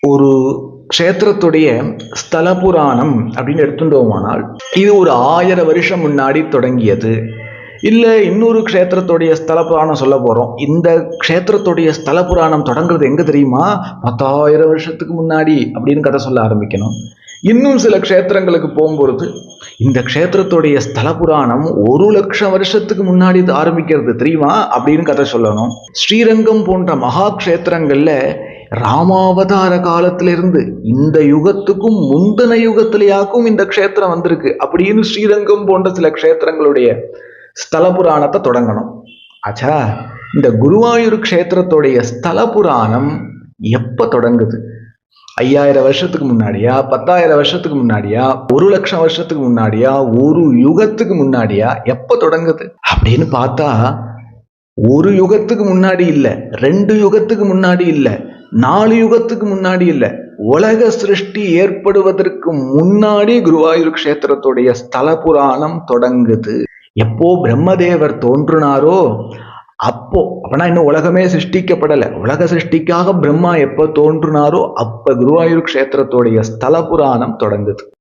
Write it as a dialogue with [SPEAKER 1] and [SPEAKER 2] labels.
[SPEAKER 1] ஒரு க்ஷேத்திரத்துடைய ஸ்தல புராணம் அப்படின்னு எடுத்துட்டோமானால் இது ஒரு 1000 வருஷம் முன்னாடி தொடங்கியது. இல்லை இன்னொரு க்ஷேத்திரத்துடைய ஸ்தல புராணம் சொல்ல போகிறோம். இந்த க்ஷேத்திரத்துடைய ஸ்தல புராணம் தொடங்குறது எங்கே தெரியுமா? 10,000 வருஷத்துக்கு முன்னாடி அப்படின்னு கதை சொல்ல ஆரம்பிக்கணும். இன்னும் சில க்ஷேத்திரங்களுக்கு போகும்பொழுது இந்த க்ஷேத்திரத்துடைய ஸ்தல புராணம் 1,00,000 வருஷத்துக்கு முன்னாடி ஆரம்பிக்கிறது தெரியுமா அப்படின்னு கதை சொல்லணும். ஸ்ரீரங்கம் போன்ற மகா க்ஷேத்திரங்கள்ல ராமாவதார காலத்திலிருந்து இந்த யுகத்துக்கும் முந்தின யுகத்திலேயாக்கும் இந்த க்ஷேத்திரம் வந்திருக்கு அப்படின்னு ஸ்ரீரங்கம் போன்ற சில க்ஷேத்திரங்களுடைய ஸ்தல புராணத்தை தொடங்கணும். ஆச்சா, இந்த குருவாயூர் க்ஷேத்திரத்துடைய ஸ்தல புராணம் எப்ப தொடங்குது? 5000 வருஷத்துக்கு முன்னாடியா, 10,000 வருஷத்துக்கு முன்னாடியா, 1,00,000 வருஷத்துக்கு முன்னாடியா, ஒரு யுகத்துக்கு முன்னாடியா, எப்ப தொடங்குது அப்படின்னு பார்த்தா ஒரு யுகத்துக்கு முன்னாடி இல்லை, 2 யுகத்துக்கு முன்னாடி இல்லை, 4 யுகத்துக்கு முன்னாடி இல்லை, உலக சிருஷ்டி ஏற்படுவதற்கு முன்னாடி குருவாயூர் க்ஷேத்திரத்துடைய ஸ்தல புராணம் தொடங்குது. எப்போ பிரம்மதேவர் தோன்றினாரோ அப்பனா இன்னும் உலகமே சிருஷ்டிக்கப்படலை. உலக சிருஷ்டிக்காக பிரம்மா எப்போ தோன்றினாரோ அப்ப குருவாயூர் க்ஷேத்திரத்துடைய ஸ்தல புராணம் தொடங்குது.